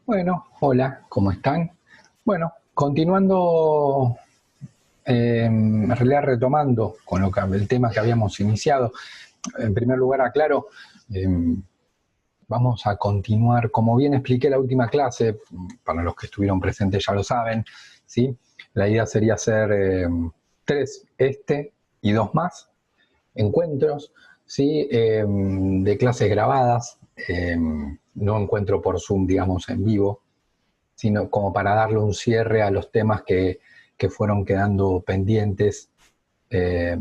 Bueno, hola, ¿cómo están? Bueno, continuando, en realidad retomando con el tema que habíamos iniciado. En primer lugar, aclaro, eh, vamos a continuar, como bien expliqué la última clase, para los que estuvieron presentes ya lo saben, ¿sí? La idea sería hacer 3 y 2 más encuentros, ¿sí? De clases grabadas, no encuentro por Zoom, digamos, en vivo, sino como para darle un cierre a los temas que fueron quedando pendientes eh,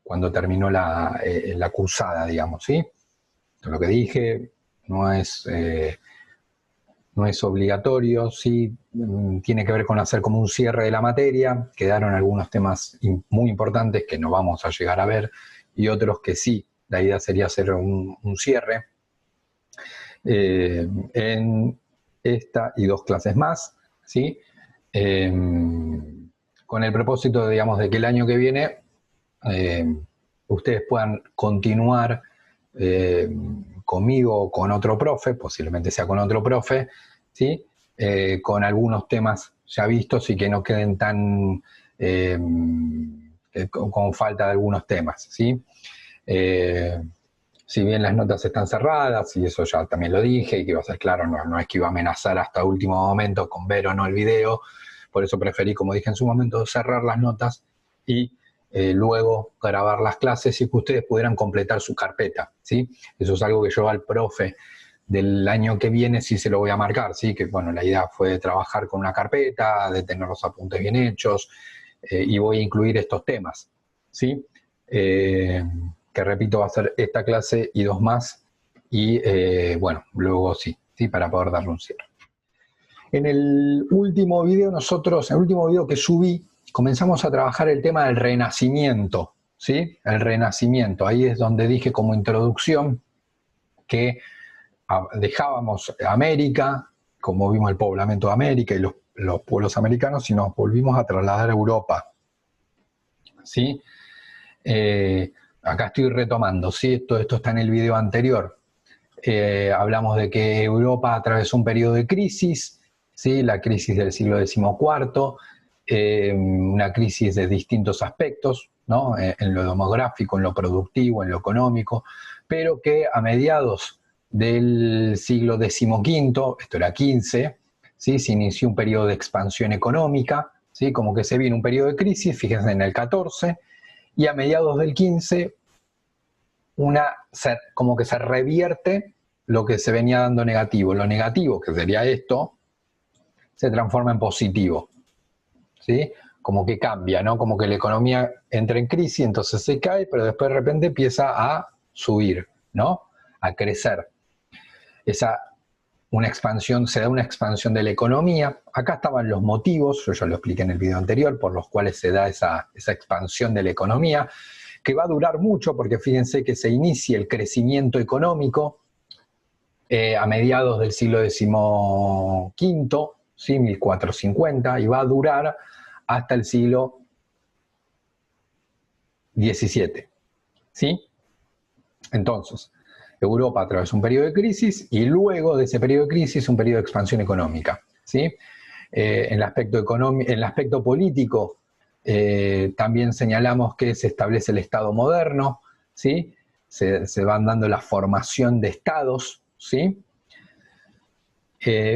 cuando terminó la cursada, digamos, ¿sí? Lo que dije no es, no es obligatorio, sí tiene que ver con hacer como un cierre de la materia. Quedaron algunos temas muy importantes que no vamos a llegar a ver y otros que sí. La idea sería hacer un cierre en esta y 2 clases más, ¿sí? Eh, con el propósito, digamos, de que el año que viene ustedes puedan continuar eh, conmigo o con otro profe, posiblemente sea con otro profe, ¿sí? Con algunos temas ya vistos y que no queden tan eh, con falta de algunos temas, ¿sí? Eh, si bien las notas están cerradas, y eso ya también lo dije, y que iba a ser claro, no es que iba a amenazar hasta último momento con ver o no el video, por eso preferí, como dije en su momento, cerrar las notas y luego grabar las clases y que ustedes pudieran completar su carpeta, ¿sí? Eso es algo que yo al profe del año que viene sí se lo voy a marcar, ¿sí? Que bueno, la idea fue trabajar con una carpeta, de tener los apuntes bien hechos, y voy a incluir estos temas, ¿sí? Que repito, va a ser esta clase y 2 más, y bueno, luego sí, para poder darle un cierre. En el último video en el último video que subí, comenzamos a trabajar el tema del renacimiento, ¿sí? El renacimiento, ahí es donde dije como introducción que dejábamos América, como vimos el poblamiento de América y los pueblos americanos, y nos volvimos a trasladar a Europa, ¿sí? Acá estoy retomando, ¿sí? Esto está en el video anterior. Hablamos de que Europa atravesó un periodo de crisis, ¿sí? La crisis del siglo XIV, una crisis de distintos aspectos, ¿no? En lo demográfico, en lo productivo, en lo económico, pero que a mediados del siglo XV, esto era XV, ¿sí? Se inició un periodo de expansión económica, ¿sí? Como que se viene un periodo de crisis, fíjense en el XIV, y a mediados del XV como que se revierte lo que se venía dando negativo. Lo negativo, que sería esto, se transforma en positivo, ¿sí? Como que cambia, ¿no? Como que la economía entra en crisis, entonces se cae, pero después de repente empieza a subir, ¿no? A crecer. Se da una expansión de la economía. Acá estaban los motivos, yo ya lo expliqué en el video anterior, por los cuales se da esa expansión de la economía, que va a durar mucho, porque fíjense que se inicia el crecimiento económico a mediados del siglo XV, ¿sí? 1450, y va a durar hasta el siglo XVII, ¿sí? Entonces, Europa atravesó un periodo de crisis y luego de ese periodo de crisis un periodo de expansión económica, ¿sí? En el aspecto político también señalamos que se establece el Estado moderno, ¿sí? Se van dando la formación de estados, ¿sí?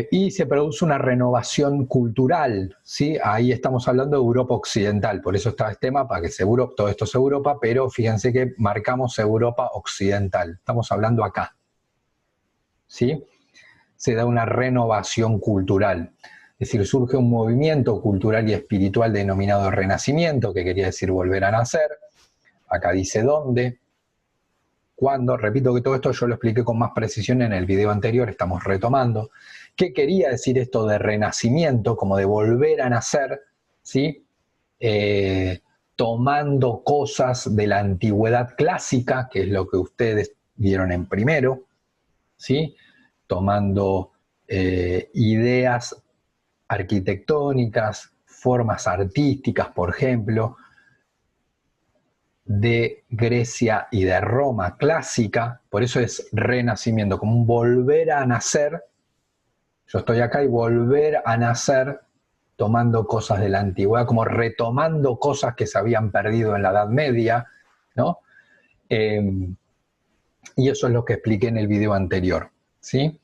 Y se produce una renovación cultural, ¿sí? Ahí estamos hablando de Europa occidental, por eso está este tema, para que todo esto es Europa, pero fíjense que marcamos Europa occidental, estamos hablando acá, ¿sí? Se da una renovación cultural, es decir, surge un movimiento cultural y espiritual denominado Renacimiento, que quería decir volver a nacer. Acá dice dónde, cuándo. Repito que todo esto yo lo expliqué con más precisión en el video anterior, estamos retomando. ¿Qué quería decir esto de renacimiento, como de volver a nacer, ¿sí? Tomando cosas de la antigüedad clásica, que es lo que ustedes vieron en primero, ¿sí? Tomando ideas arquitectónicas, formas artísticas, por ejemplo, de Grecia y de Roma clásica, por eso es renacimiento, como un volver a nacer, Yo estoy acá y volver a nacer tomando cosas de la antigüedad, como retomando cosas que se habían perdido en la Edad Media, ¿no? Y eso es lo que expliqué en el video anterior, ¿sí?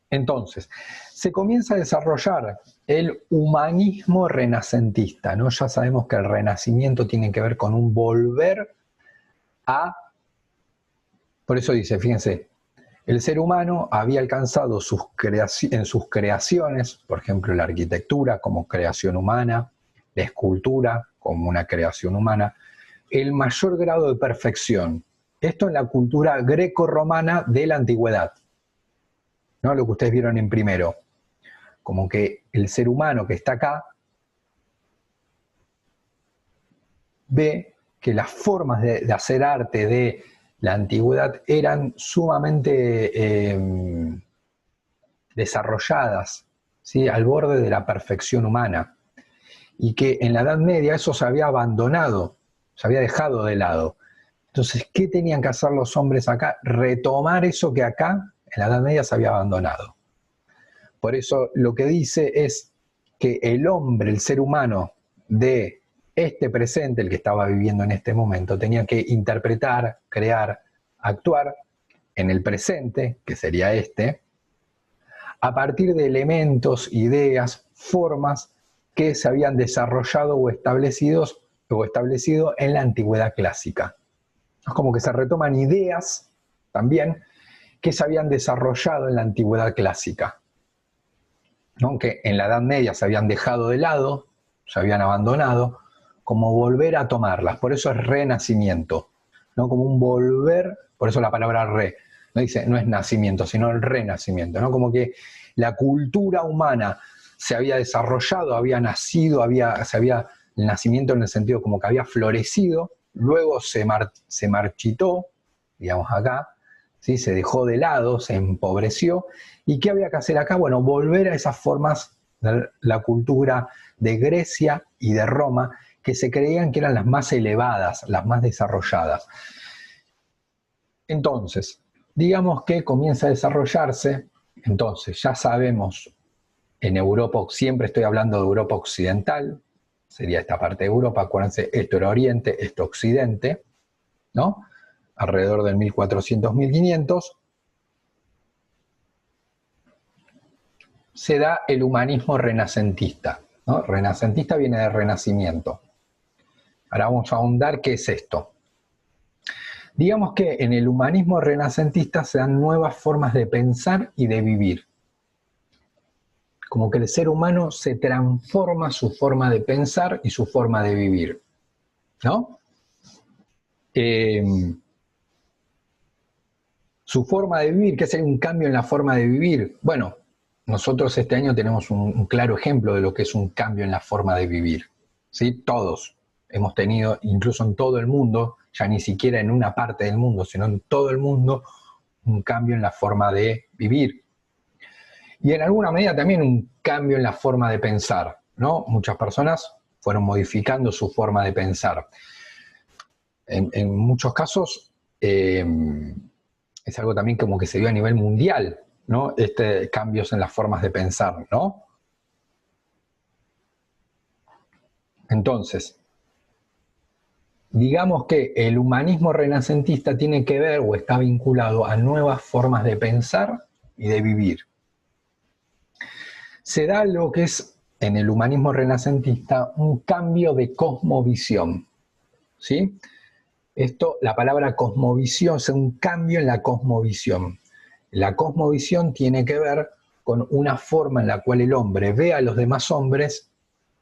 Entonces, se comienza a desarrollar el humanismo renacentista, ¿no? Ya sabemos que el renacimiento tiene que ver con un volver a... Por eso dice, fíjense, el ser humano había alcanzado en sus creaciones, por ejemplo, la arquitectura como creación humana, la escultura como una creación humana, el mayor grado de perfección. Esto en la cultura greco-romana de la antigüedad, ¿no? Lo que ustedes vieron en primero. Como que el ser humano que está acá ve que las formas de hacer arte de la antigüedad eran sumamente desarrolladas, ¿sí? Al borde de la perfección humana. Y que en la Edad Media eso se había abandonado, se había dejado de lado. Entonces, ¿qué tenían que hacer los hombres acá? Retomar eso que acá, en la Edad Media, se había abandonado. Por eso lo que dice es que el hombre, el ser humano de este presente, el que estaba viviendo en este momento, tenía que interpretar, crear, actuar en el presente, que sería este, a partir de elementos, ideas, formas que se habían desarrollado o establecido en la antigüedad clásica. Es como que se retoman ideas también que se habían desarrollado en la antigüedad clásica, ¿no? Que en la Edad Media se habían dejado de lado, se habían abandonado, como volver a tomarlas. Por eso es renacimiento, ¿no? Como un volver, por eso la palabra re, no dice, no es nacimiento, sino el renacimiento, ¿no? Como que la cultura humana se había desarrollado, había nacido, el nacimiento en el sentido como que había florecido, luego se marchitó, digamos acá, ¿sí? Se dejó de lado, se empobreció. ¿Y qué había que hacer acá? Bueno, volver a esas formas de la cultura de Grecia y de Roma, que se creían que eran las más elevadas, las más desarrolladas. Entonces, digamos que comienza a desarrollarse, entonces ya sabemos, en Europa, siempre estoy hablando de Europa occidental, sería esta parte de Europa, acuérdense, esto era Oriente, esto Occidente, ¿no? Alrededor del 1400, 1500, se da el humanismo renacentista, ¿no? Renacentista viene de renacimiento. Ahora vamos a ahondar qué es esto. Digamos que en el humanismo renacentista se dan nuevas formas de pensar y de vivir. Como que el ser humano se transforma su forma de pensar y su forma de vivir, ¿no? Su forma de vivir, ¿qué es un cambio en la forma de vivir? Bueno, nosotros este año tenemos un claro ejemplo de lo que es un cambio en la forma de vivir, ¿sí? Todos hemos tenido, incluso en todo el mundo, ya ni siquiera en una parte del mundo, sino en todo el mundo, un cambio en la forma de vivir. Y en alguna medida también un cambio en la forma de pensar, ¿no? Muchas personas fueron modificando su forma de pensar. En muchos casos es algo también como que se dio a nivel mundial, ¿no? Cambios en las formas de pensar, ¿no? Entonces, digamos que el humanismo renacentista tiene que ver o está vinculado a nuevas formas de pensar y de vivir. Se da lo que es en el humanismo renacentista un cambio de cosmovisión, ¿sí? Esto, la palabra cosmovisión, es un cambio en la cosmovisión. La cosmovisión tiene que ver con una forma en la cual el hombre ve a los demás hombres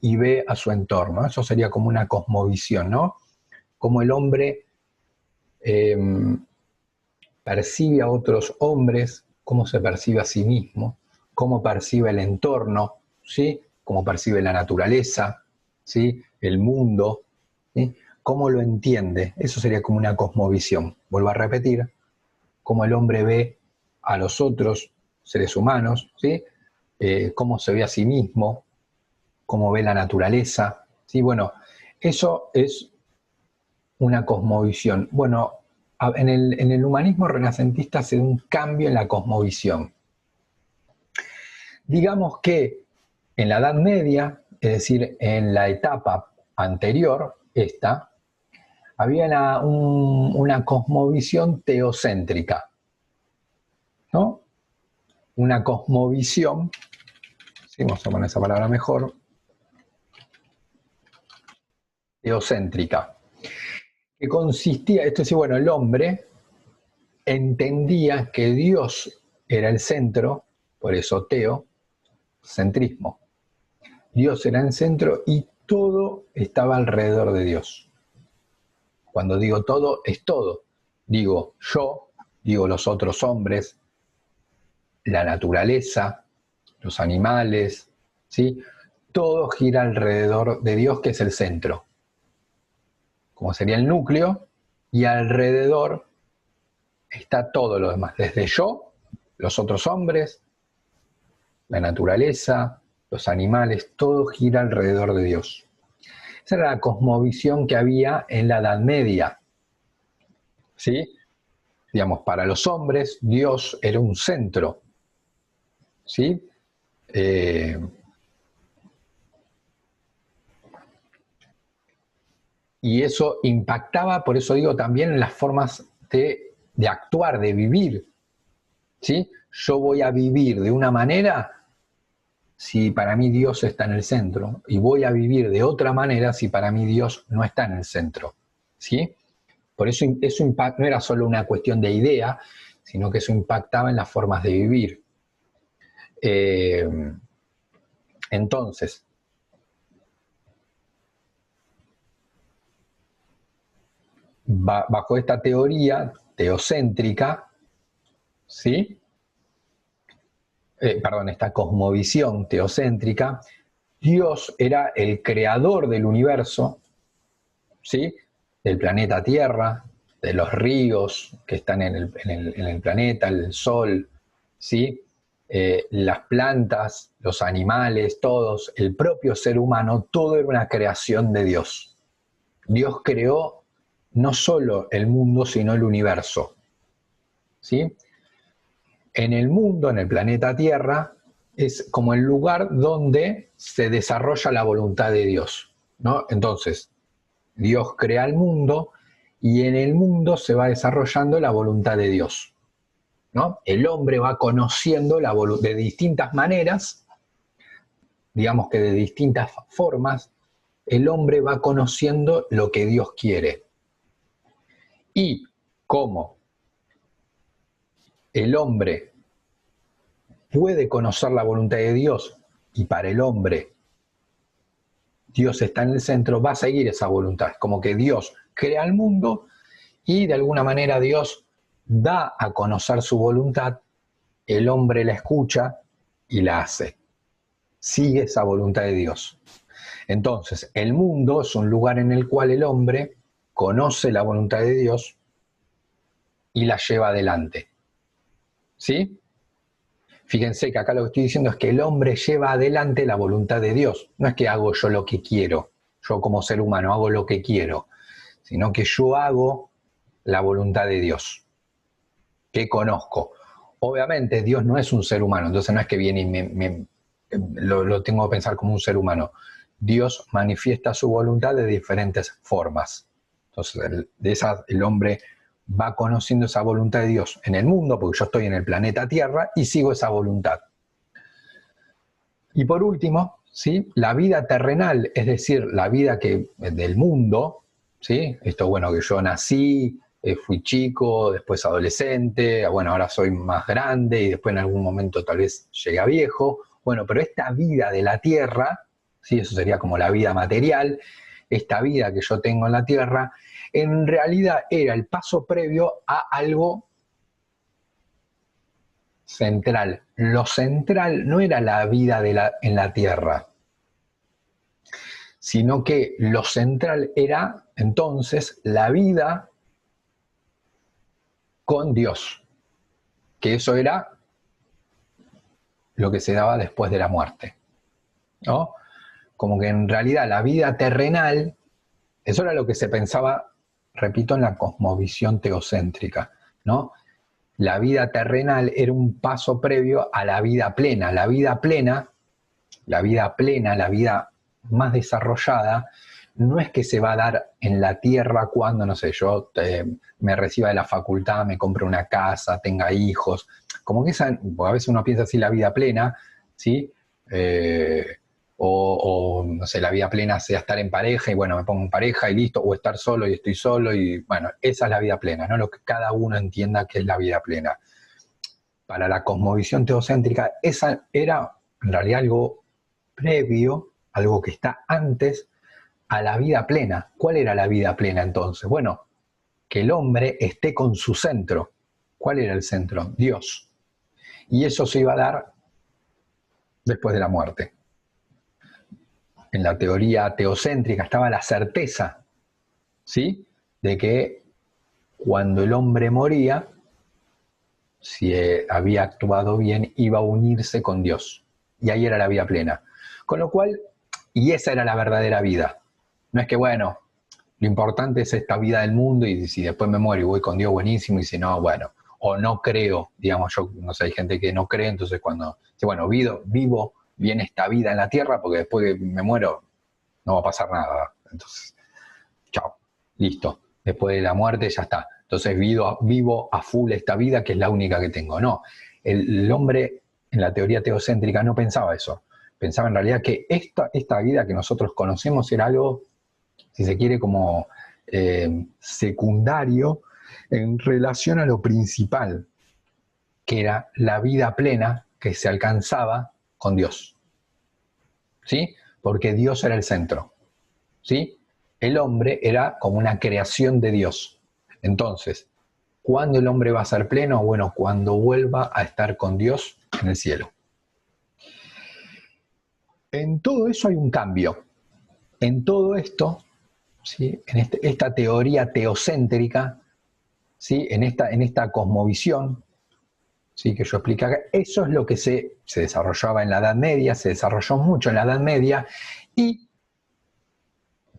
y ve a su entorno. Eso sería como una cosmovisión, ¿no? Como el hombre percibe a otros hombres, cómo se percibe a sí mismo, cómo percibe el entorno, ¿sí? Cómo percibe la naturaleza, ¿sí? El mundo, ¿sí? Cómo lo entiende. Eso sería como una cosmovisión. Vuelvo a repetir, cómo el hombre ve a los otros seres humanos, ¿sí? Cómo se ve a sí mismo, cómo ve la naturaleza, ¿sí? Bueno, eso es una cosmovisión. Bueno, en el humanismo renacentista se da un cambio en la cosmovisión. Digamos que en la Edad Media, es decir, en la etapa anterior, había una cosmovisión teocéntrica, ¿no? Una cosmovisión, ¿sí? Vamos a poner esa palabra mejor, teocéntrica, que consistía, esto es, bueno, el hombre entendía que Dios era el centro, por eso teocentrismo. Dios era el centro y todo estaba alrededor de Dios. Cuando digo todo, es todo. Digo yo, digo los otros hombres, la naturaleza, los animales, ¿sí? Todo gira alrededor de Dios, que es el centro, como sería el núcleo, y alrededor está todo lo demás, desde yo, los otros hombres, la naturaleza, los animales, todo gira alrededor de Dios. Esa era la cosmovisión que había en la Edad Media, ¿sí? Digamos, para los hombres, Dios era un centro, ¿sí? Y eso impactaba, por eso digo, también en las formas de actuar, de vivir, ¿sí? Yo voy a vivir de una manera si para mí Dios está en el centro, y voy a vivir de otra manera si para mí Dios no está en el centro, ¿sí? Por eso no era solo una cuestión de idea, sino que eso impactaba en las formas de vivir. Entonces, bajo esta teoría teocéntrica, ¿sí? Esta cosmovisión teocéntrica, Dios era el creador del universo, ¿sí? Del planeta Tierra, de los ríos que están en el planeta, el sol, ¿sí? Las plantas, los animales, todos, el propio ser humano, todo era una creación de Dios. Dios creó no solo el mundo, sino el universo, ¿sí? En el mundo, en el planeta Tierra, es como el lugar donde se desarrolla la voluntad de Dios, ¿no? Entonces, Dios crea el mundo y en el mundo se va desarrollando la voluntad de Dios, ¿no? El hombre va conociendo la voluntad de distintas maneras, digamos que de distintas formas, el hombre va conociendo lo que Dios quiere. Y como el hombre puede conocer la voluntad de Dios y para el hombre Dios está en el centro, va a seguir esa voluntad. Es como que Dios crea el mundo y de alguna manera Dios da a conocer su voluntad, el hombre la escucha y la hace. Sigue esa voluntad de Dios. Entonces, el mundo es un lugar en el cual el hombre conoce la voluntad de Dios y la lleva adelante. ¿Sí? Fíjense que acá lo que estoy diciendo es que el hombre lleva adelante la voluntad de Dios. No es que hago yo lo que quiero, yo como ser humano hago lo que quiero, sino que yo hago la voluntad de Dios, que conozco. Obviamente Dios no es un ser humano, entonces no es que viene y lo tengo que pensar como un ser humano. Dios manifiesta su voluntad de diferentes formas. Entonces el hombre va conociendo esa voluntad de Dios en el mundo, porque yo estoy en el planeta Tierra y sigo esa voluntad. Y por último, ¿sí? La vida terrenal, es decir, la vida del mundo, ¿sí? Esto, bueno, que yo nací, fui chico, después adolescente, bueno, ahora soy más grande y después en algún momento tal vez llegué a viejo. Bueno, pero esta vida de la Tierra, ¿sí? Eso sería como la vida material, esta vida que yo tengo en la Tierra, en realidad era el paso previo a algo central. Lo central no era la vida en la Tierra, sino que lo central era entonces la vida con Dios, que eso era lo que se daba después de la muerte, ¿no? Como que en realidad la vida terrenal, eso era lo que se pensaba repito, en la cosmovisión teocéntrica, ¿no? La vida terrenal era un paso previo a la vida plena. La vida plena, la vida plena, la vida más desarrollada, no es que se va a dar en la tierra cuando, no sé, yo me reciba de la facultad, me compre una casa, tenga hijos. Como que esa, a veces uno piensa así la vida plena, ¿sí? No sé, la vida plena sea estar en pareja y bueno, me pongo en pareja y listo, o estar solo y estoy solo y bueno, esa es la vida plena, ¿no? Lo que cada uno entienda que es la vida plena. Para la cosmovisión teocéntrica, esa era en realidad algo previo, algo que está antes a la vida plena. ¿Cuál era la vida plena entonces? Bueno, que el hombre esté con su centro. ¿Cuál era el centro? Dios. Y eso se iba a dar después de la muerte. En la teoría teocéntrica estaba la certeza, ¿sí?, de que cuando el hombre moría, si había actuado bien, iba a unirse con Dios. Y ahí era la vida plena. Con lo cual, y esa era la verdadera vida. No es que, bueno, lo importante es esta vida del mundo y si después me muero y voy con Dios, buenísimo, y si no, bueno, o no creo, digamos, yo, no sé, hay gente que no cree, entonces cuando, bueno, vivo bien esta vida en la tierra porque después que me muero no va a pasar nada. Entonces, chao, listo. Después de la muerte ya está. Entonces vivo a full esta vida que es la única que tengo. No, el hombre en la teoría teocéntrica no pensaba eso. Pensaba en realidad que esta vida que nosotros conocemos era algo, si se quiere, como secundario en relación a lo principal, que era la vida plena que se alcanzaba con Dios. ¿Sí? Porque Dios era el centro. ¿Sí? El hombre era como una creación de Dios. Entonces, ¿cuándo el hombre va a ser pleno? Bueno, cuando vuelva a estar con Dios en el cielo. En todo eso hay un cambio. En todo esto, ¿sí?, en esta teoría teocéntrica, ¿sí?, en esta cosmovisión, ¿sí?, que yo expliqué acá, eso es lo que se desarrollaba en la Edad Media, se desarrolló mucho en la Edad Media, y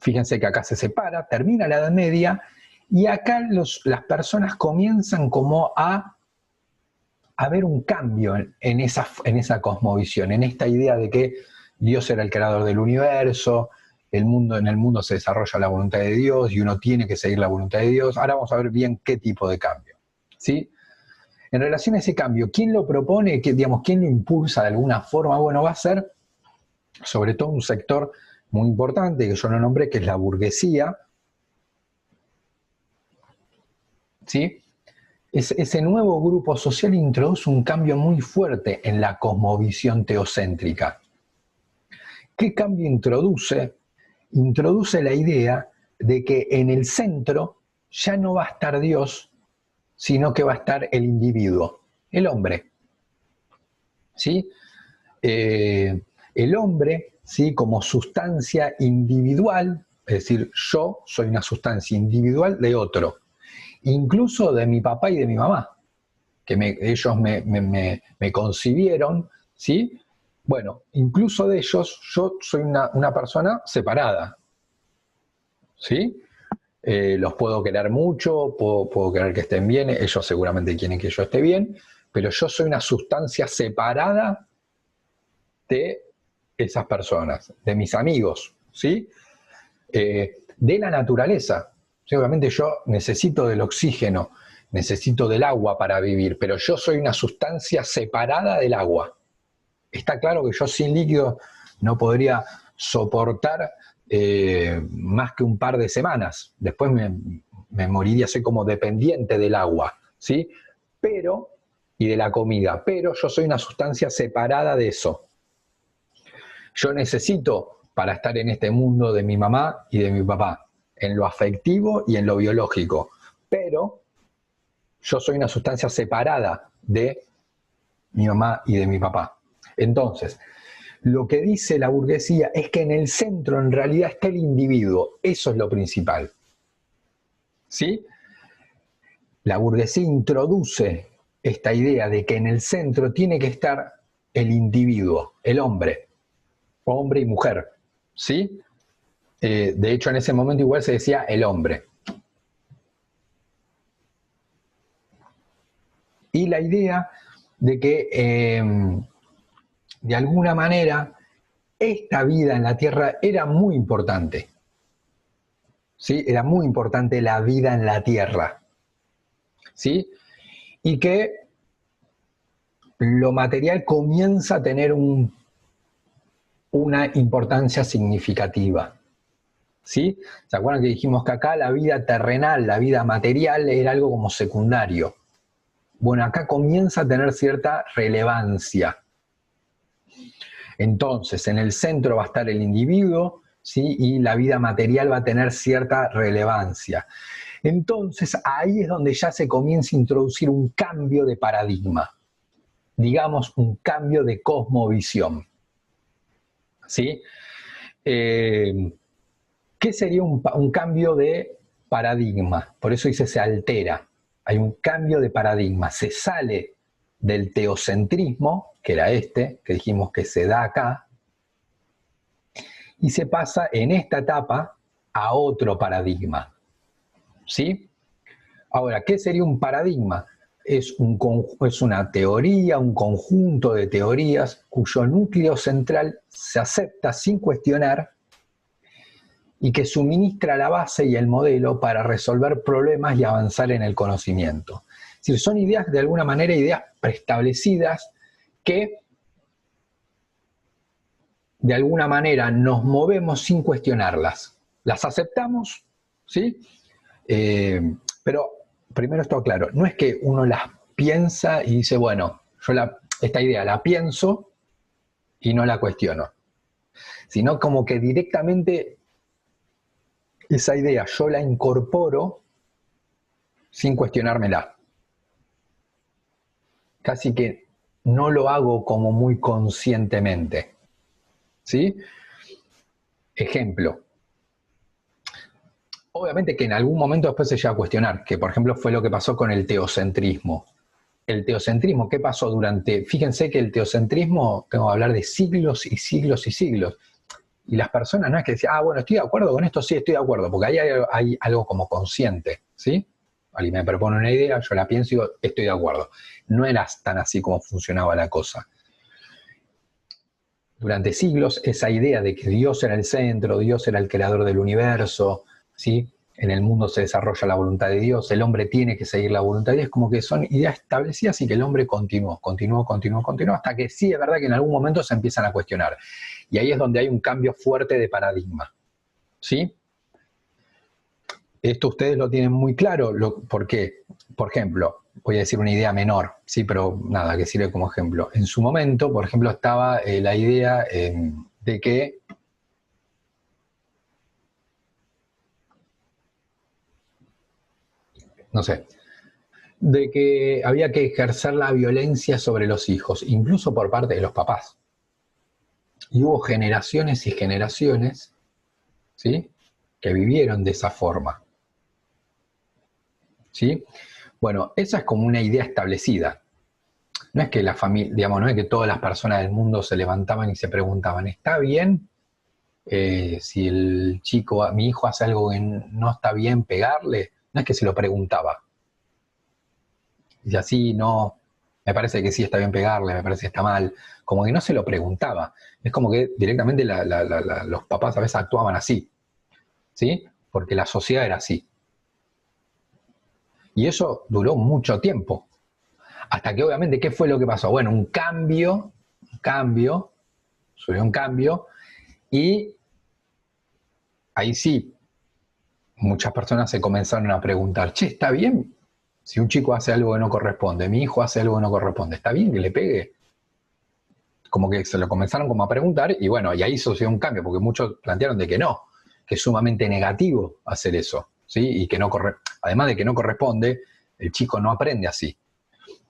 fíjense que acá se separa, termina la Edad Media, y acá las personas comienzan como a ver un cambio en esa cosmovisión, en esta idea de que Dios era el creador del universo, en el mundo se desarrolla la voluntad de Dios y uno tiene que seguir la voluntad de Dios. Ahora vamos a ver bien qué tipo de cambio, ¿sí? En relación a ese cambio, ¿quién lo propone? ¿Quién lo impulsa de alguna forma? Bueno, va a ser sobre todo un sector muy importante que yo no nombré, que es la burguesía, ¿sí? Ese nuevo grupo social introduce un cambio muy fuerte en la cosmovisión teocéntrica. ¿Qué cambio introduce? Introduce la idea de que en el centro ya no va a estar Dios, sino que va a estar el individuo, el hombre. ¿Sí? El hombre, ¿sí?, como sustancia individual, es decir, yo soy una sustancia individual de otro, incluso de mi papá y de mi mamá, que ellos me concibieron, ¿sí? Bueno, incluso de ellos, yo soy una persona separada, ¿sí? Los puedo querer mucho, puedo querer que estén bien, ellos seguramente quieren que yo esté bien, pero yo soy una sustancia separada de esas personas, de mis amigos, ¿sí? De la naturaleza. Seguramente yo necesito del oxígeno, necesito del agua para vivir, pero yo soy una sustancia separada del agua. Está claro que yo sin líquido no podría soportar más que un par de semanas. Después me moriría, soy como dependiente del agua, ¿sí? Y de la comida, pero yo soy una sustancia separada de eso. Yo necesito, para estar en este mundo, de mi mamá y de mi papá, en lo afectivo y en lo biológico, pero yo soy una sustancia separada de mi mamá y de mi papá. Entonces, lo que dice la burguesía es que en el centro en realidad está el individuo, eso es lo principal. ¿Sí? La burguesía introduce esta idea de que en el centro tiene que estar el individuo, el hombre y mujer, ¿sí? De hecho, en ese momento igual se decía el hombre. Y la idea de que de alguna manera esta vida en la Tierra era muy importante. ¿Sí? Era muy importante la vida en la Tierra. ¿Sí? Y que lo material comienza a tener una importancia significativa. ¿Sí? ¿Se acuerdan que dijimos que acá la vida terrenal, la vida material era algo como secundario? Bueno, acá comienza a tener cierta relevancia. Entonces, en el centro va a estar el individuo, ¿sí? Y la vida material va a tener cierta relevancia. Entonces, ahí es donde ya se comienza a introducir un cambio de paradigma, digamos, un cambio de cosmovisión. ¿Sí? ¿Qué sería un cambio de paradigma? Por eso dice se altera. Hay un cambio de paradigma. Se sale del teocentrismo, que era este, que dijimos que se da acá, y se pasa en esta etapa a otro paradigma. ¿Sí? Ahora, ¿qué sería un paradigma? Es una teoría, un conjunto de teorías cuyo núcleo central se acepta sin cuestionar y que suministra la base y el modelo para resolver problemas y avanzar en el conocimiento. Es decir, son ideas, de alguna manera, ideas preestablecidas que de alguna manera nos movemos sin cuestionarlas. Las aceptamos, ¿sí? Pero primero esto claro, no es que uno las piensa y dice, bueno, yo esta idea la pienso y no la cuestiono, sino como que directamente esa idea yo la incorporo sin cuestionármela. Casi que no lo hago como muy conscientemente. ¿Sí? Ejemplo. Obviamente que en algún momento después se llega a cuestionar, que por ejemplo fue lo que pasó con el teocentrismo. El teocentrismo, ¿qué pasó durante? Fíjense que el teocentrismo, tengo que hablar de siglos y siglos y siglos. Y las personas no es que decían, bueno, estoy de acuerdo con esto, sí, estoy de acuerdo, porque ahí hay algo como consciente, ¿sí? Alguien me propone una idea, yo la pienso y digo, estoy de acuerdo. No era tan así como funcionaba la cosa. Durante siglos, esa idea de que Dios era el centro, Dios era el creador del universo, ¿sí? En el mundo se desarrolla la voluntad de Dios, el hombre tiene que seguir la voluntad de Dios, como que son ideas establecidas y que el hombre continuó, hasta que sí es verdad que en algún momento se empiezan a cuestionar. Y ahí es donde hay un cambio fuerte de paradigma. ¿Sí? Esto ustedes lo tienen muy claro. ¿Por qué? Por ejemplo, voy a decir una idea menor, sí, pero nada, que sirve como ejemplo. En su momento, por ejemplo, estaba la idea de que no sé, de que había que ejercer la violencia sobre los hijos, incluso por parte de los papás. Y hubo generaciones y generaciones, ¿sí?, que vivieron de esa forma. ¿Sí? Bueno, esa es como una idea establecida. No es que la familia, digamos, no es que todas las personas del mundo se levantaban y se preguntaban, ¿está bien si el chico, mi hijo hace algo que no está bien pegarle? No es que se lo preguntaba. Y así no, me parece que sí está bien pegarle, me parece que está mal. Como que no se lo preguntaba. Es como que directamente los papás a veces actuaban así, ¿sí? Porque la sociedad era así. Y eso duró mucho tiempo. Hasta que obviamente, ¿qué fue lo que pasó? Bueno, un cambio, surgió un cambio, y ahí sí, muchas personas se comenzaron a preguntar, che, ¿está bien si un chico hace algo que no corresponde? Mi hijo hace algo que no corresponde, ¿está bien que le pegue? Como que se lo comenzaron como a preguntar, y bueno, y ahí sucedió un cambio, porque muchos plantearon de que no, que es sumamente negativo hacer eso, ¿sí? Y que no además de que no corresponde, el chico no aprende así.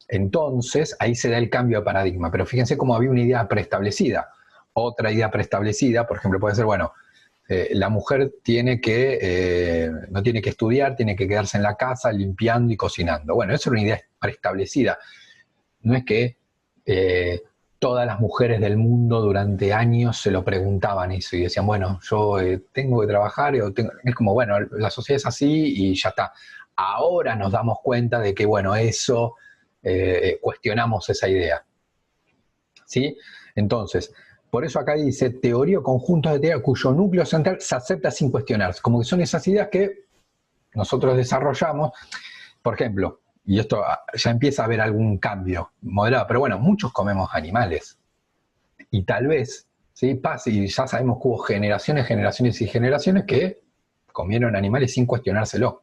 Entonces, ahí se da el cambio de paradigma. Pero fíjense cómo había una idea preestablecida. Otra idea preestablecida, por ejemplo, puede ser, bueno, la mujer no tiene que estudiar, tiene que quedarse en la casa limpiando y cocinando. Bueno, eso era una idea preestablecida. No es que todas las mujeres del mundo durante años se lo preguntaban eso y decían, bueno, yo tengo que trabajar, es como, bueno, la sociedad es así y ya está. Ahora nos damos cuenta de que, bueno, eso cuestionamos esa idea. ¿Sí? Entonces, por eso acá dice teoría o conjuntos de teoría cuyo núcleo central se acepta sin cuestionarse. Como que son esas ideas que nosotros desarrollamos. Por ejemplo, y esto ya empieza a haber algún cambio moderado, pero bueno, muchos comemos animales. Y tal vez, ¿sí? Pasa, y ya sabemos que hubo generaciones, generaciones y generaciones que comieron animales sin cuestionárselo.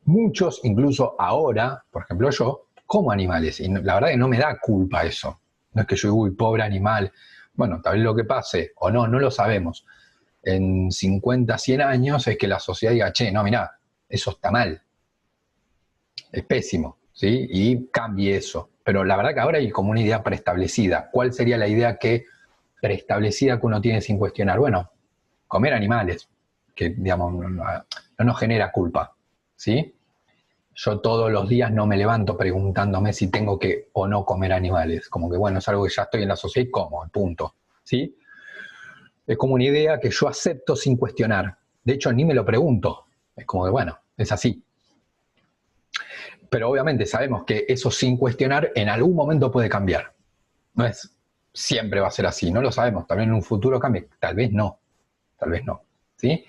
Muchos, incluso ahora, por ejemplo yo, como animales, y la verdad que no me da culpa eso. No es que yo, uy, pobre animal. Bueno, tal vez lo que pase, o no, no lo sabemos. En 50, 100 años es que la sociedad diga, che, no, mirá, eso está mal. Es pésimo, ¿sí? Y cambie eso. Pero la verdad que ahora hay como una idea preestablecida. ¿Cuál sería la idea preestablecida que uno tiene sin cuestionar? Bueno, comer animales, que digamos no nos genera culpa, ¿sí? Yo todos los días no me levanto preguntándome si tengo que o no comer animales. Como que bueno, es algo que ya estoy en la sociedad y como, punto, ¿sí? Es como una idea que yo acepto sin cuestionar. De hecho, ni me lo pregunto. Es como que bueno, es así. Pero obviamente sabemos que eso sin cuestionar en algún momento puede cambiar. No es siempre va a ser así, no lo sabemos. También en un futuro cambie, tal vez no, ¿sí?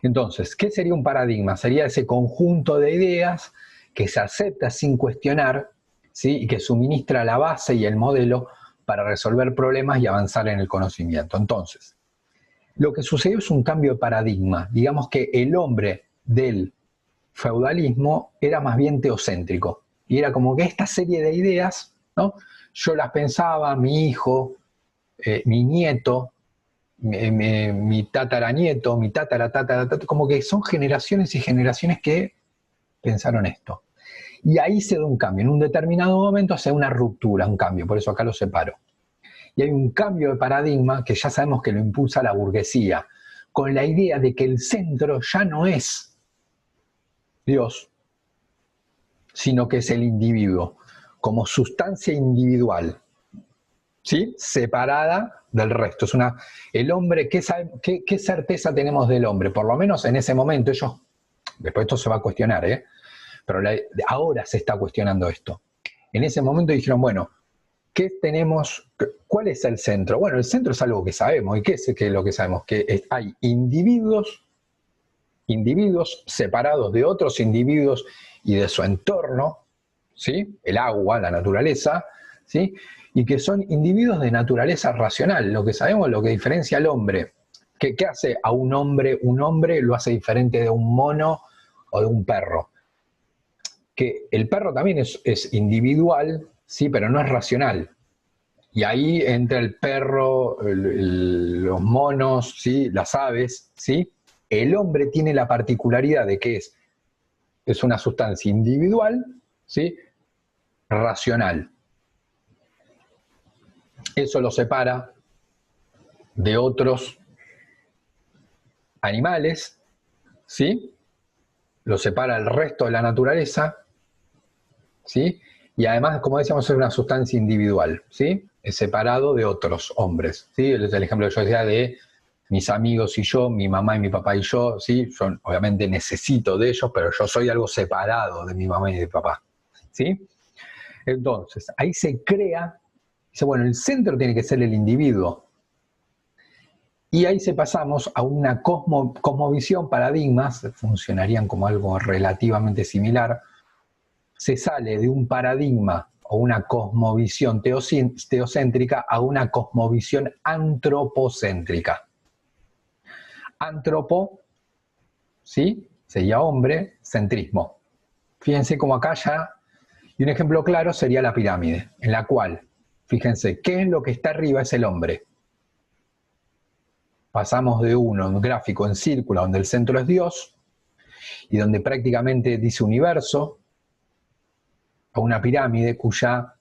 Entonces, ¿qué sería un paradigma? Sería ese conjunto de ideas que se acepta sin cuestionar, ¿sí? Y que suministra la base y el modelo para resolver problemas y avanzar en el conocimiento. Entonces, lo que sucedió es un cambio de paradigma. Digamos que el hombre del feudalismo era más bien teocéntrico. Y era como que esta serie de ideas, ¿no? Yo las pensaba, mi hijo, mi nieto, mi tataranieto, mi tatara, como que son generaciones y generaciones que pensaron esto. Y ahí se da un cambio. En un determinado momento se da una ruptura, un cambio. Por eso acá lo separo. Y hay un cambio de paradigma que ya sabemos que lo impulsa la burguesía, con la idea de que el centro ya no es Dios, sino que es el individuo, como sustancia individual, ¿sí? Separada del resto. El hombre, ¿qué certeza tenemos del hombre? Por lo menos en ese momento, después esto se va a cuestionar, pero ahora se está cuestionando esto. En ese momento dijeron, bueno, ¿qué tenemos? ¿Cuál es el centro? Bueno, el centro es algo que sabemos. ¿Y qué es lo que sabemos? Que hay individuos separados de otros individuos y de su entorno, ¿sí? El agua, la naturaleza, ¿sí? Y que son individuos de naturaleza racional. Lo que sabemos, lo que diferencia al hombre. ¿Qué hace a un hombre? Un hombre lo hace diferente de un mono o de un perro. Que el perro también es individual, sí, pero no es racional. Y ahí entra el perro, los monos, ¿sí? Las aves, ¿sí? El hombre tiene la particularidad de que es una sustancia individual, ¿sí? Racional. Eso lo separa de otros animales, ¿sí? Lo separa del resto de la naturaleza, ¿sí? Y además, como decíamos, es una sustancia individual, ¿sí? Es separado de otros hombres, ¿sí? Es el ejemplo que yo decía de mis amigos y yo, mi mamá y mi papá y yo, ¿sí? Yo obviamente necesito de ellos, pero yo soy algo separado de mi mamá y de mi papá, ¿sí? Entonces, ahí se crea, dice, bueno, el centro tiene que ser el individuo. Y ahí pasamos a una cosmovisión, paradigmas, funcionarían como algo relativamente similar. Se sale de un paradigma o una cosmovisión teocéntrica a una cosmovisión antropocéntrica. Antropo, ¿sí? Sería hombre, centrismo. Fíjense como acá ya, y un ejemplo claro sería la pirámide, en la cual, fíjense, ¿qué es lo que está arriba? Es el hombre. Pasamos de un gráfico en círculo donde el centro es Dios y donde prácticamente dice universo, a una pirámide cuya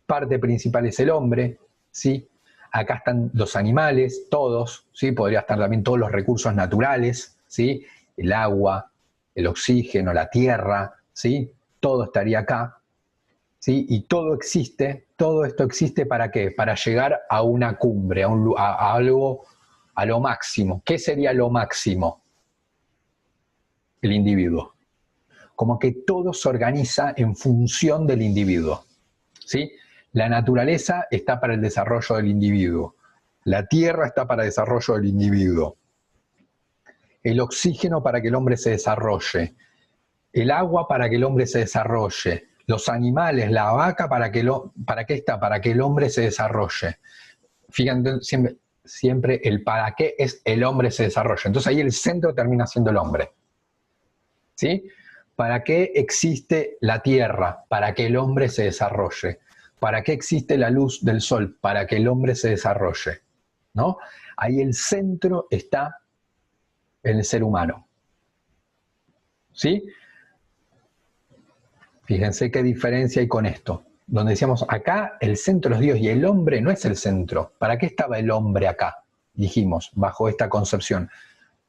parte principal es el hombre, ¿sí? Acá están los animales, todos, ¿sí? Podría estar también todos los recursos naturales, ¿sí? El agua, el oxígeno, la tierra, ¿sí? Todo estaría acá, ¿sí? Y todo esto existe ¿para qué? Para llegar a una cumbre, a algo, a lo máximo. ¿Qué sería lo máximo? El individuo. como que todo se organiza en función del individuo, ¿sí? La naturaleza está para el desarrollo del individuo, la tierra está para el desarrollo del individuo, el oxígeno para que el hombre se desarrolle, el agua para que el hombre se desarrolle, los animales, la vaca ¿para qué está? Para que el hombre se desarrolle. Fíjense, siempre el para qué es el hombre se desarrolla. Entonces ahí el centro termina siendo el hombre. ¿Sí? ¿Para qué existe la tierra? Para que el hombre se desarrolle. ¿Para qué existe la luz del sol? Para que el hombre se desarrolle. ¿No? Ahí el centro está en el ser humano. ¿Sí? Fíjense qué diferencia hay con esto. Donde decíamos, acá el centro es Dios y el hombre no es el centro. ¿Para qué estaba el hombre acá? Dijimos, bajo esta concepción.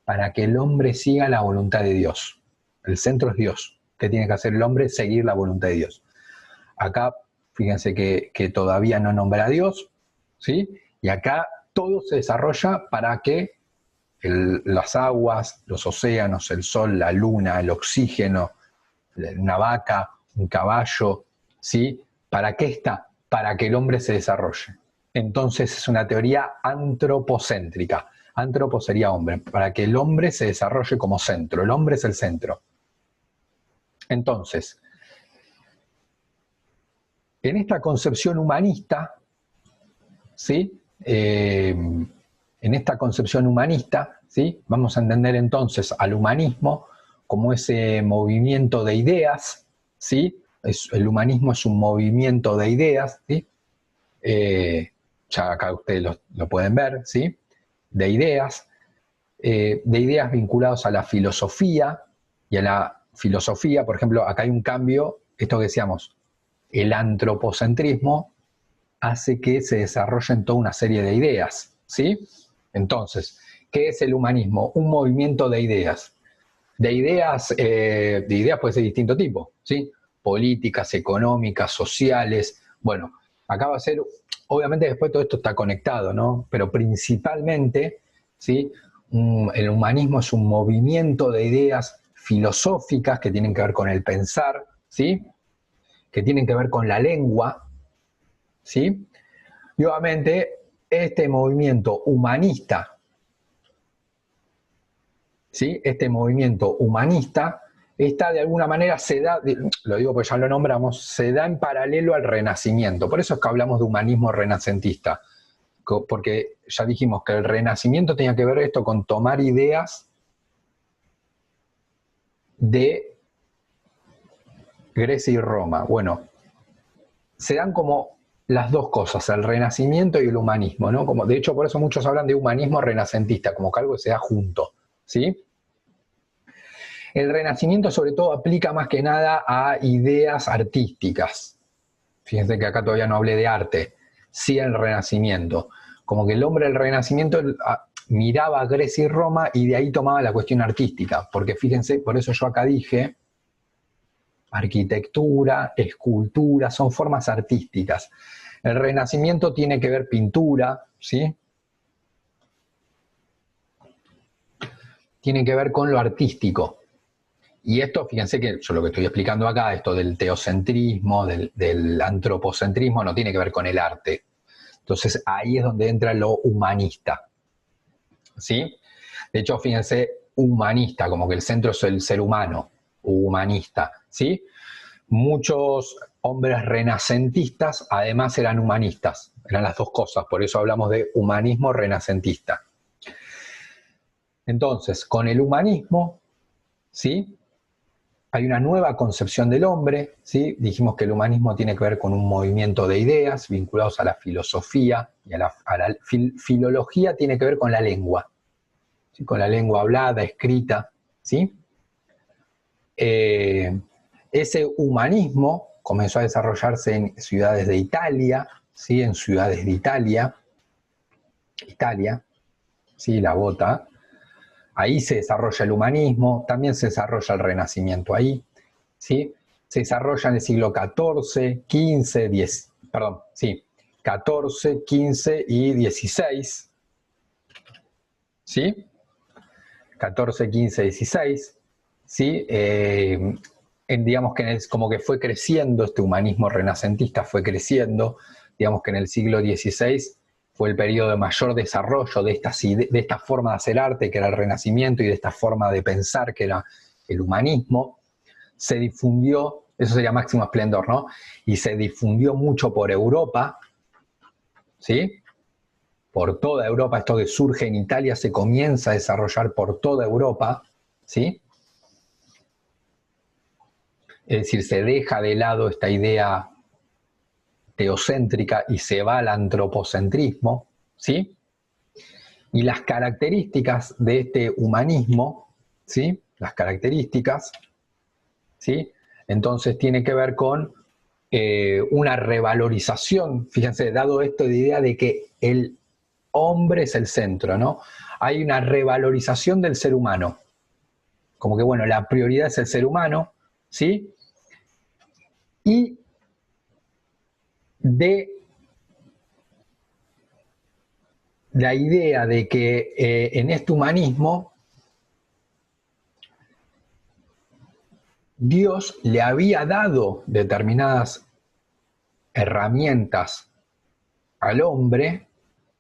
Para que el hombre siga la voluntad de Dios. El centro es Dios. ¿Qué tiene que hacer el hombre? Seguir la voluntad de Dios. Acá, fíjense que todavía no nombra a Dios, ¿sí? Y acá todo se desarrolla para que las aguas, los océanos, el sol, la luna, el oxígeno, una vaca, un caballo, ¿sí? ¿Para qué está? Para que el hombre se desarrolle. Entonces es una teoría antropocéntrica. Antropo sería hombre, para que el hombre se desarrolle como centro. El hombre es el centro. Entonces, en esta concepción humanista, ¿sí? En esta concepción humanista, ¿sí? Vamos a entender entonces al humanismo como ese movimiento de ideas, ¿sí? El humanismo es un movimiento de ideas, ¿sí? Ya acá ustedes lo pueden ver, ¿sí? De ideas vinculados a la filosofía y a la filosofía, por ejemplo, acá hay un cambio, esto que decíamos, el antropocentrismo hace que se desarrollen toda una serie de ideas, ¿sí? Entonces, ¿qué es el humanismo? Un movimiento de ideas. De ideas puede ser de distinto tipo, ¿sí? Políticas, económicas, sociales. Bueno, acá va a ser, obviamente después todo esto está conectado, ¿no? Pero principalmente, ¿sí? El humanismo es un movimiento de ideas filosóficas que tienen que ver con el pensar, ¿sí? Que tienen que ver con la lengua, ¿sí? Y obviamente este movimiento humanista, ¿sí? Este movimiento humanista está de alguna manera, lo digo porque ya lo nombramos, se da en paralelo al Renacimiento. Por eso es que hablamos de humanismo renacentista, porque ya dijimos que el Renacimiento tenía que ver esto con tomar ideas de Grecia y Roma. Bueno, se dan como las dos cosas, el Renacimiento y el humanismo, ¿no? Como, de hecho, por eso muchos hablan de humanismo renacentista, como que algo que se da junto, ¿sí? El Renacimiento sobre todo aplica más que nada a ideas artísticas. Fíjense que acá todavía no hablé de arte, sí el Renacimiento. Como que el hombre del Renacimiento miraba a Grecia y Roma y de ahí tomaba la cuestión artística, porque fíjense, por eso yo acá dije, arquitectura, escultura, son formas artísticas. El Renacimiento tiene que ver pintura, ¿sí? Tiene que ver con lo artístico. Y esto, fíjense que yo lo que estoy explicando acá, esto del teocentrismo, del antropocentrismo, no tiene que ver con el arte. Entonces ahí es donde entra lo humanista, ¿sí? De hecho, fíjense, humanista, como que el centro es el ser humano, humanista, ¿sí? Muchos hombres renacentistas además eran humanistas, eran las dos cosas, por eso hablamos de humanismo renacentista. Entonces, con el humanismo, ¿sí? Hay una nueva concepción del hombre, ¿sí? Dijimos que el humanismo tiene que ver con un movimiento de ideas vinculados a la filosofía, y a la filología tiene que ver con la lengua, ¿sí? Con la lengua hablada, escrita, ¿sí? Ese humanismo comenzó a desarrollarse en ciudades de Italia, ¿sí? En ciudades de Italia, ¿sí? La bota. Ahí se desarrolla el humanismo, también se desarrolla el Renacimiento ahí, ¿sí? Se desarrolla en el siglo XIV, XV, XIV, XV y XVI, ¿sí? XIV, XV, XVI, ¿sí? digamos que como que fue creciendo, este humanismo renacentista fue creciendo, digamos que en el siglo XVI fue el periodo de mayor desarrollo de esta forma de hacer arte, que era el Renacimiento, y de esta forma de pensar, que era el humanismo. Se difundió, eso sería máximo esplendor, ¿no? Y se difundió mucho por Europa, ¿sí? Por toda Europa. Esto que surge en Italia se comienza a desarrollar por toda Europa, ¿sí? Es decir, se deja de lado esta idea teocéntrica y se va al antropocentrismo, ¿sí? Y las características de este humanismo, ¿sí? Las características, ¿sí? Entonces tiene que ver con una revalorización, fíjense, dado esto de idea de que el hombre es el centro, ¿no? Hay una revalorización del ser humano, como que, bueno, la prioridad es el ser humano, ¿sí? Y de la idea de que en este humanismo Dios le había dado determinadas herramientas al hombre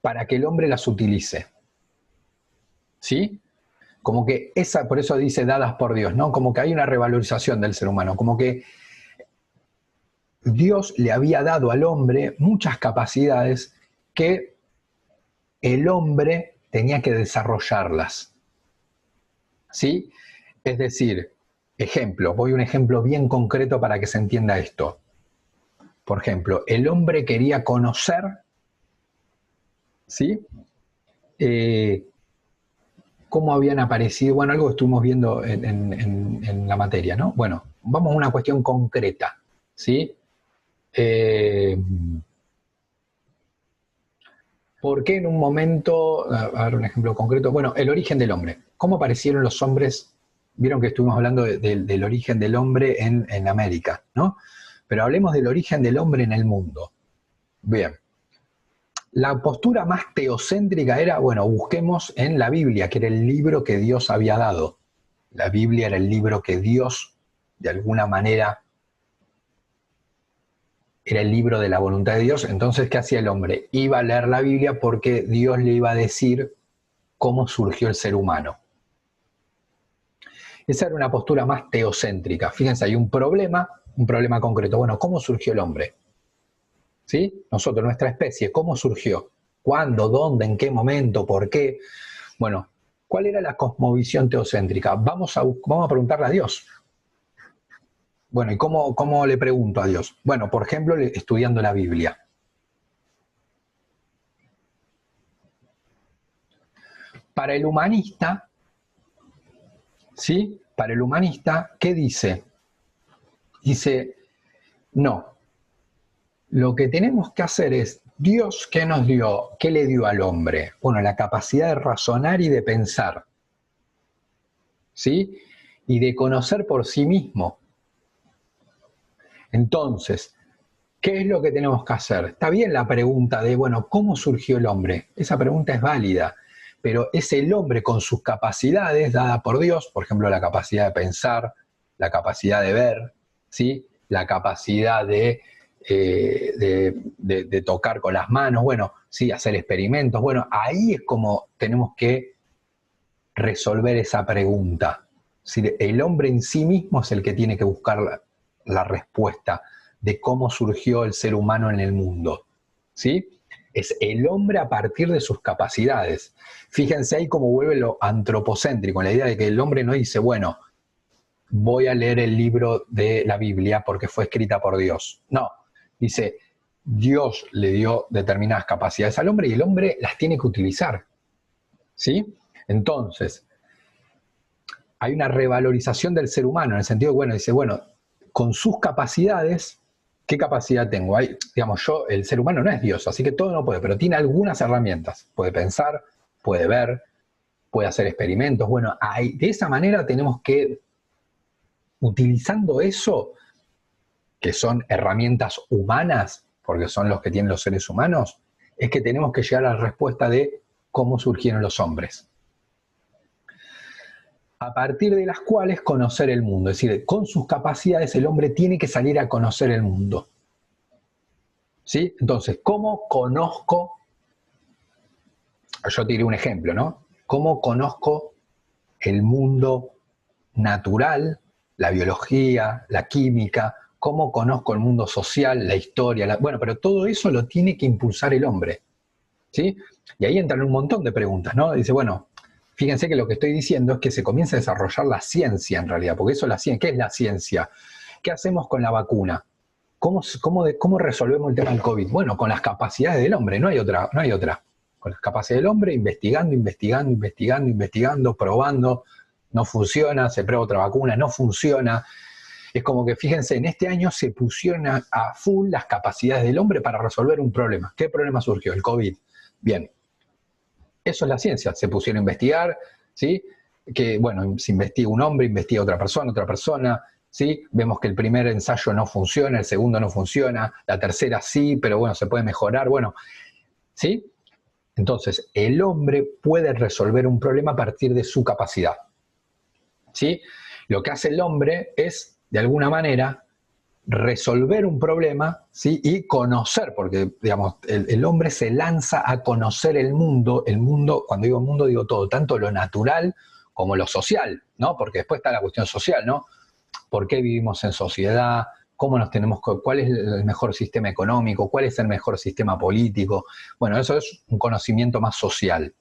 para que el hombre las utilice. ¿Sí? Como que por eso dice dadas por Dios, ¿no? Como que hay una revalorización del ser humano, como que Dios le había dado al hombre muchas capacidades que el hombre tenía que desarrollarlas. ¿Sí? Es decir, voy a un ejemplo bien concreto para que se entienda esto. Por ejemplo, el hombre quería conocer, ¿sí? Cómo habían aparecido, bueno, algo que estuvimos viendo en la materia, ¿no? Bueno, vamos a una cuestión concreta, ¿sí? ¿Por qué en un momento, a ver un ejemplo concreto, bueno, el origen del hombre, cómo aparecieron los hombres? Vieron que estuvimos hablando del origen del hombre en América, ¿no? Pero hablemos del origen del hombre en el mundo. Bien. La postura más teocéntrica era, bueno, busquemos en la Biblia, que era el libro que Dios había dado. La Biblia era el libro que Dios, de alguna manera, era el libro de la voluntad de Dios. Entonces, ¿qué hacía el hombre? Iba a leer la Biblia porque Dios le iba a decir cómo surgió el ser humano. Esa era una postura más teocéntrica. Fíjense, hay un problema concreto. Bueno, ¿cómo surgió el hombre? ¿Sí? Nosotros, nuestra especie, ¿cómo surgió? ¿Cuándo? ¿Dónde? ¿En qué momento? ¿Por qué? Bueno, ¿cuál era la cosmovisión teocéntrica? Vamos a preguntarle a Dios. Bueno, ¿y cómo le pregunto a Dios? Bueno, por ejemplo, estudiando la Biblia. Para el humanista, ¿sí? Para el humanista, ¿qué dice? Dice, no, lo que tenemos que hacer es, Dios, ¿qué nos dio? ¿Qué le dio al hombre? Bueno, la capacidad de razonar y de pensar, ¿sí? Y de conocer por sí mismo. Entonces, ¿qué es lo que tenemos que hacer? Está bien la pregunta de, bueno, ¿cómo surgió el hombre? Esa pregunta es válida, pero es el hombre con sus capacidades dadas por Dios, por ejemplo, la capacidad de pensar, la capacidad de ver, ¿sí? La capacidad de tocar con las manos, bueno, sí, hacer experimentos. Bueno, ahí es como tenemos que resolver esa pregunta. Es decir, el hombre en sí mismo es el que tiene que buscar la respuesta de cómo surgió el ser humano en el mundo. ¿Sí? Es el hombre a partir de sus capacidades. Fíjense ahí cómo vuelve lo antropocéntrico, la idea de que el hombre no dice, bueno, voy a leer el libro de la Biblia porque fue escrita por Dios. No, dice, Dios le dio determinadas capacidades al hombre y el hombre las tiene que utilizar. ¿Sí? Entonces, hay una revalorización del ser humano en el sentido de, bueno, dice, bueno, con sus capacidades, ¿qué capacidad tengo? Digamos, el ser humano no es Dios, así que todo no puede, pero tiene algunas herramientas. Puede pensar, puede ver, puede hacer experimentos. Bueno, de esa manera tenemos que, utilizando eso, que son herramientas humanas, porque son los que tienen los seres humanos, es que tenemos que llegar a la respuesta de cómo surgieron los hombres. a partir de las cuales conocer el mundo. Es decir, con sus capacidades el hombre tiene que salir a conocer el mundo. ¿Sí? Entonces, ¿cómo conozco? Yo te diré un ejemplo, ¿no? ¿Cómo conozco el mundo natural, la biología, la química? ¿Cómo conozco el mundo social, la historia? Bueno, pero todo eso lo tiene que impulsar el hombre. ¿Sí? Y ahí entran un montón de preguntas, ¿no? Dice, bueno, fíjense que lo que estoy diciendo es que se comienza a desarrollar la ciencia en realidad, porque eso es la ciencia. ¿Qué es la ciencia? ¿Qué hacemos con la vacuna? ¿Cómo resolvemos el tema del COVID? Bueno, con las capacidades del hombre, no hay otra. Con las capacidades del hombre, investigando, probando, no funciona, se prueba otra vacuna, no funciona. Es como que, fíjense, en este año se pusieron a full las capacidades del hombre para resolver un problema. ¿Qué problema surgió? El COVID. Bien, eso es la ciencia, se pusieron a investigar, ¿sí? Que, bueno, se investiga un hombre, investiga otra persona, ¿sí? Vemos que el primer ensayo no funciona, el segundo no funciona, la tercera sí, pero bueno, se puede mejorar, bueno, ¿sí? Entonces, el hombre puede resolver un problema a partir de su capacidad, ¿sí? Lo que hace el hombre es, de alguna manera, resolver un problema, ¿sí? Y conocer, porque digamos, el hombre se lanza a conocer el mundo, cuando digo mundo digo todo, tanto lo natural como lo social, ¿no? Porque después está la cuestión social, ¿no? ¿Por qué vivimos en sociedad? ¿Cómo nos tenemos, cuál es el mejor sistema económico? ¿Cuál es el mejor sistema político? Bueno, eso es un conocimiento más social.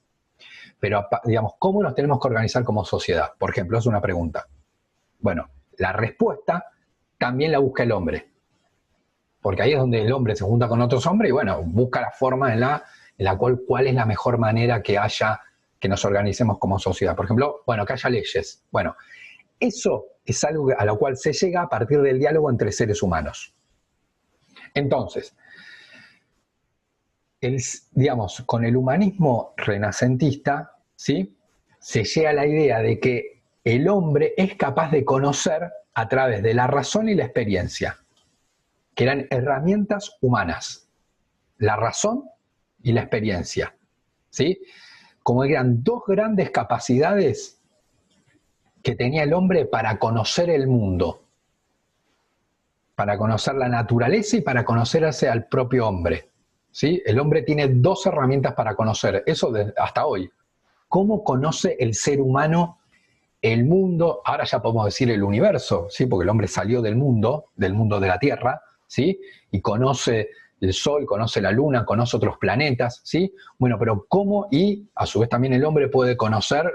Pero, digamos, ¿cómo nos tenemos que organizar como sociedad? Por ejemplo, es una pregunta. Bueno, la respuesta también la busca el hombre. Porque ahí es donde el hombre se junta con otros hombres y, bueno, busca la forma en la cuál es la mejor manera que nos organicemos como sociedad. Por ejemplo, bueno, que haya leyes. Bueno, eso es algo a lo cual se llega a partir del diálogo entre seres humanos. Entonces, digamos, con el humanismo renacentista, ¿sí? Se llega a la idea de que el hombre es capaz de conocer a través de la razón y la experiencia, que eran herramientas humanas, la razón y la experiencia, ¿sí? Como eran dos grandes capacidades que tenía el hombre para conocer el mundo, para conocer la naturaleza y para conocerse al propio hombre, ¿sí? El hombre tiene dos herramientas para conocer, eso hasta hoy. ¿Cómo conoce el ser humano el mundo? Ahora ya podemos decir el universo, ¿sí? Porque el hombre salió del mundo de la Tierra, ¿sí? Y conoce el Sol, conoce la Luna, conoce otros planetas, ¿sí? Bueno, pero ¿cómo? Y a su vez también el hombre puede conocer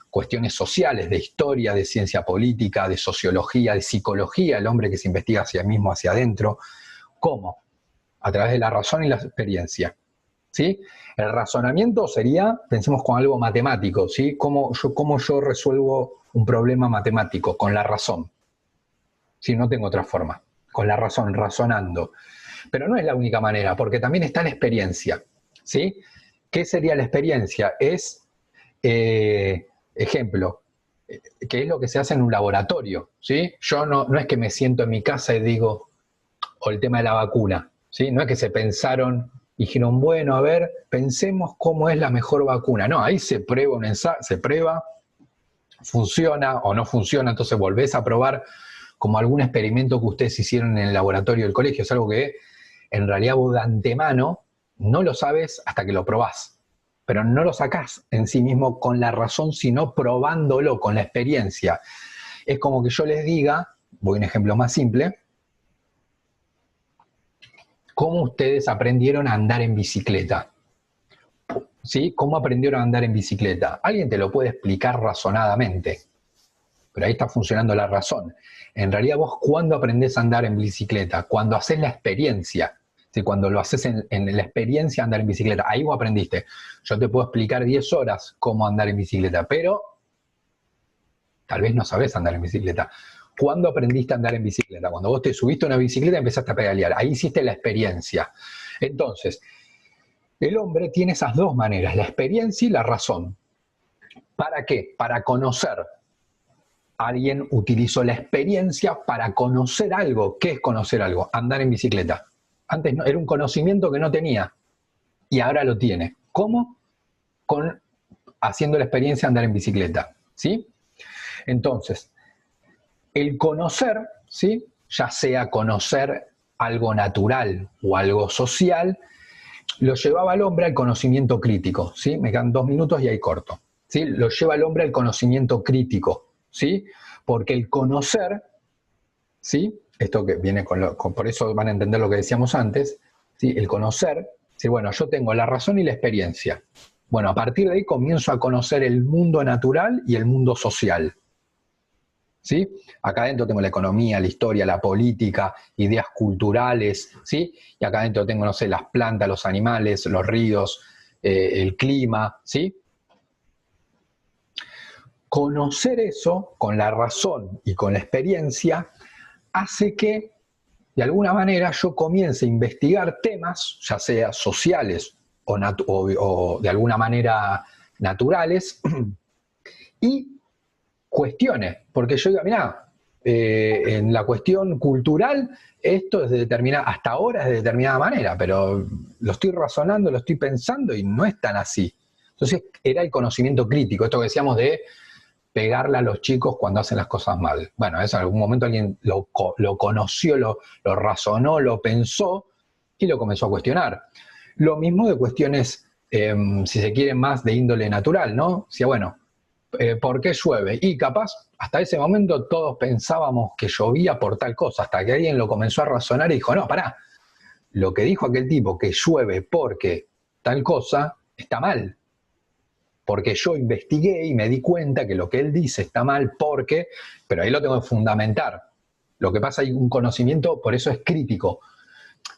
cuestiones sociales, de historia, de ciencia política, de sociología, de psicología, el hombre que se investiga hacia mismo, hacia adentro. ¿Cómo? A través de la razón y la experiencia, ¿sí? El razonamiento sería, pensemos con algo matemático, ¿sí? ¿Cómo yo resuelvo un problema matemático? Con la razón. ¿Sí? No tengo otra forma. Con la razón, razonando. Pero no es la única manera, porque también está la experiencia, ¿sí? ¿Qué sería la experiencia? Es, ejemplo, ¿qué es lo que se hace en un laboratorio? ¿Sí? Yo no es que me siento en mi casa y digo, o el tema de la vacuna, ¿sí? No es que se pensaron, dijeron, bueno, a ver, pensemos cómo es la mejor vacuna. No, ahí se prueba un ensayo, se prueba, funciona o no funciona, entonces volvés a probar como algún experimento que ustedes hicieron en el laboratorio del colegio. Es algo que en realidad vos de antemano no lo sabes hasta que lo probás. Pero no lo sacás en sí mismo con la razón, sino probándolo con la experiencia. Es como que yo les diga, voy a un ejemplo más simple, ¿cómo ustedes aprendieron a andar en bicicleta? ¿Sí? ¿Cómo aprendieron a andar en bicicleta? Alguien te lo puede explicar razonadamente, pero ahí está funcionando la razón. En realidad vos, ¿cuándo aprendés a andar en bicicleta? Cuando haces la experiencia. ¿Sí? Cuando lo haces en la experiencia andar en bicicleta, ahí vos aprendiste. Yo te puedo explicar 10 horas cómo andar en bicicleta, pero tal vez no sabés andar en bicicleta. ¿Cuándo aprendiste a andar en bicicleta? Cuando vos te subiste a una bicicleta y empezaste a pedalear. Ahí hiciste la experiencia. Entonces, el hombre tiene esas dos maneras, la experiencia y la razón. ¿Para qué? Para conocer. Alguien utilizó la experiencia para conocer algo. ¿Qué es conocer algo? Andar en bicicleta. Antes no, era un conocimiento que no tenía y ahora lo tiene. ¿Cómo? Haciendo la experiencia de andar en bicicleta, ¿sí? Entonces, el conocer, ¿sí? Ya sea conocer algo natural o algo social, lo llevaba al hombre al conocimiento crítico, ¿sí? Me quedan 2 minutos y ahí corto, ¿sí? Lo lleva al hombre al conocimiento crítico, ¿sí? Porque el conocer, ¿sí? Esto que viene por eso van a entender lo que decíamos antes, ¿sí? El conocer, ¿sí? Bueno, yo tengo la razón y la experiencia. Bueno, a partir de ahí comienzo a conocer el mundo natural y el mundo social, ¿sí? Acá adentro tengo la economía, la historia, la política, ideas culturales, ¿sí? Y acá adentro tengo, no sé, las plantas, los animales, los ríos, el clima, ¿sí? Conocer eso con la razón y con la experiencia hace que, de alguna manera, yo comience a investigar temas, ya sea sociales o de alguna manera naturales, y cuestione, porque yo digo, mirá, en la cuestión cultural, esto es de determinada, hasta ahora es de determinada manera, pero lo estoy razonando, lo estoy pensando y no es tan así. Entonces era el conocimiento crítico, esto que decíamos de pegarle a los chicos cuando hacen las cosas mal. Bueno, eso en algún momento alguien lo conoció, lo razonó, lo pensó y lo comenzó a cuestionar. Lo mismo de cuestiones, si se quiere, más de índole natural, ¿no? O sea, bueno, ¿por qué llueve? Y capaz, hasta ese momento todos pensábamos que llovía por tal cosa, hasta que alguien lo comenzó a razonar y dijo, no, pará, lo que dijo aquel tipo, que llueve porque tal cosa, está mal. Porque yo investigué y me di cuenta que lo que él dice está mal porque, pero ahí lo tengo que fundamentar. Lo que pasa, hay un conocimiento, por eso es crítico.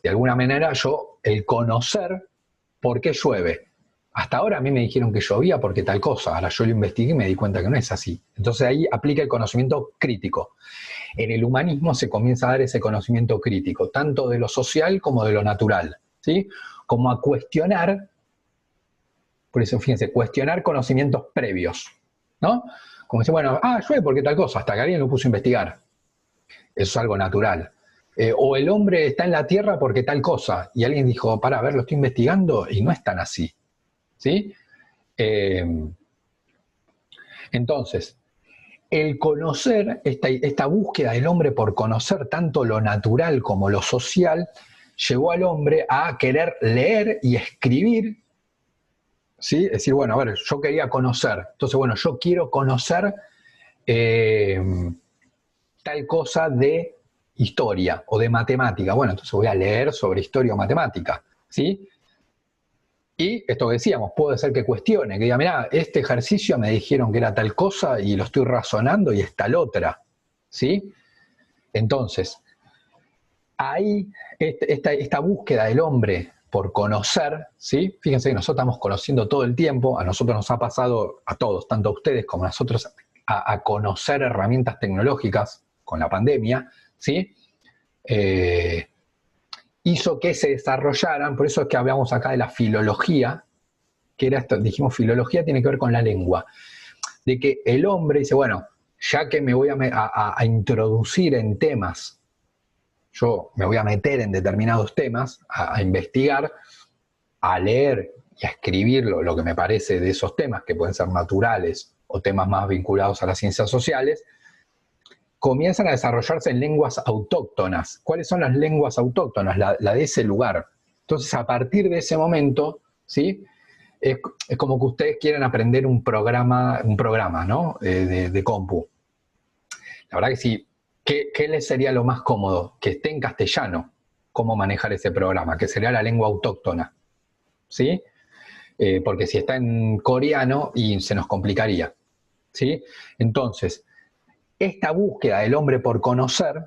De alguna manera yo, el conocer por qué llueve. Hasta ahora a mí me dijeron que llovía porque tal cosa, ahora yo lo investigué y me di cuenta que no es así. Entonces ahí aplica el conocimiento crítico. En el humanismo se comienza a dar ese conocimiento crítico, tanto de lo social como de lo natural, ¿sí? Como a cuestionar, por eso fíjense, cuestionar conocimientos previos, ¿no? Como dice, bueno, llueve porque tal cosa, hasta que alguien lo puso a investigar. Eso es algo natural. O el hombre está en la tierra porque tal cosa, y alguien dijo, para, a ver, lo estoy investigando y no es tan así, ¿sí? Entonces, el conocer, esta búsqueda del hombre por conocer tanto lo natural como lo social, llevó al hombre a querer leer y escribir, ¿sí? Es decir, bueno, a ver, yo quería conocer, entonces, bueno, yo quiero conocer tal cosa de historia o de matemática. Bueno, entonces voy a leer sobre historia o matemática, ¿sí? Y esto que decíamos, puede ser que cuestione, que diga, mirá, este ejercicio me dijeron que era tal cosa y lo estoy razonando y es tal otra, ¿sí? Entonces, ahí esta búsqueda del hombre por conocer, ¿sí? Fíjense que nosotros estamos conociendo todo el tiempo, a nosotros nos ha pasado, a todos, tanto a ustedes como a nosotros, a conocer herramientas tecnológicas con la pandemia, ¿sí? Hizo que se desarrollaran, por eso es que hablamos acá de la filología, que era esto, dijimos filología tiene que ver con la lengua, de que el hombre dice, bueno, ya que me voy a introducir en temas, yo me voy a meter en determinados temas, a investigar, a leer y a escribir lo que me parece de esos temas, que pueden ser naturales o temas más vinculados a las ciencias sociales, comienzan a desarrollarse en lenguas autóctonas. ¿Cuáles son las lenguas autóctonas? La de ese lugar. Entonces, a partir de ese momento, ¿sí? Es como que ustedes quieren aprender un programa, ¿no? De compu. La verdad que sí. ¿Qué les sería lo más cómodo? Que esté en castellano. ¿Cómo manejar ese programa? Que sería la lengua autóctona. ¿Sí? Porque si está en coreano y se nos complicaría. ¿Sí? Entonces, esta búsqueda del hombre por conocer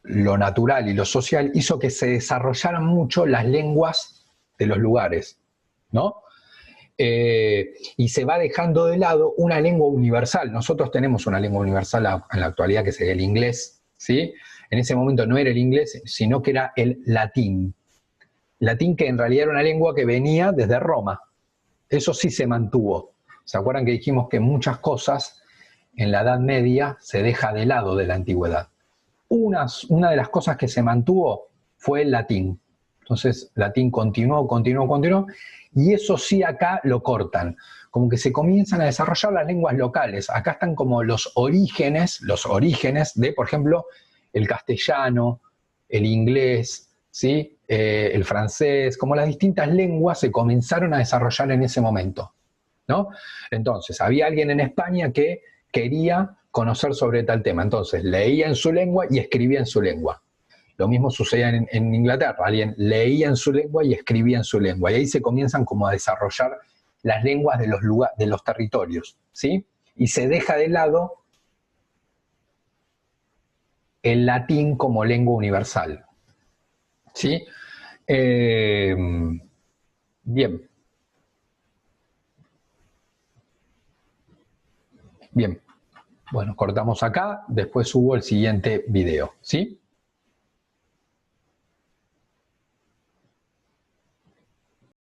lo natural y lo social hizo que se desarrollaran mucho las lenguas de los lugares, ¿no? Y se va dejando de lado una lengua universal. Nosotros tenemos una lengua universal en la actualidad que sería el inglés, ¿sí? En ese momento no era el inglés, sino que era el latín. Latín que en realidad era una lengua que venía desde Roma. Eso sí se mantuvo. ¿Se acuerdan que dijimos que muchas cosas en la Edad Media se deja de lado de la antigüedad? Una de las cosas que se mantuvo fue el latín, Entonces, latín continuó, y eso sí acá lo cortan. Como que se comienzan a desarrollar las lenguas locales. Acá están como los orígenes de, por ejemplo, el castellano, el inglés, ¿sí? El francés, como las distintas lenguas se comenzaron a desarrollar en ese momento, ¿no? Entonces, había alguien en España que quería conocer sobre tal tema. Entonces, leía en su lengua y escribía en su lengua. Lo mismo sucedía en Inglaterra. Alguien leía en su lengua y escribía en su lengua. Y ahí se comienzan como a desarrollar las lenguas de los territorios, ¿sí? Y se deja de lado el latín como lengua universal, ¿sí? Eh, bien, bien. Bueno, cortamos acá, después subo el siguiente video, ¿sí?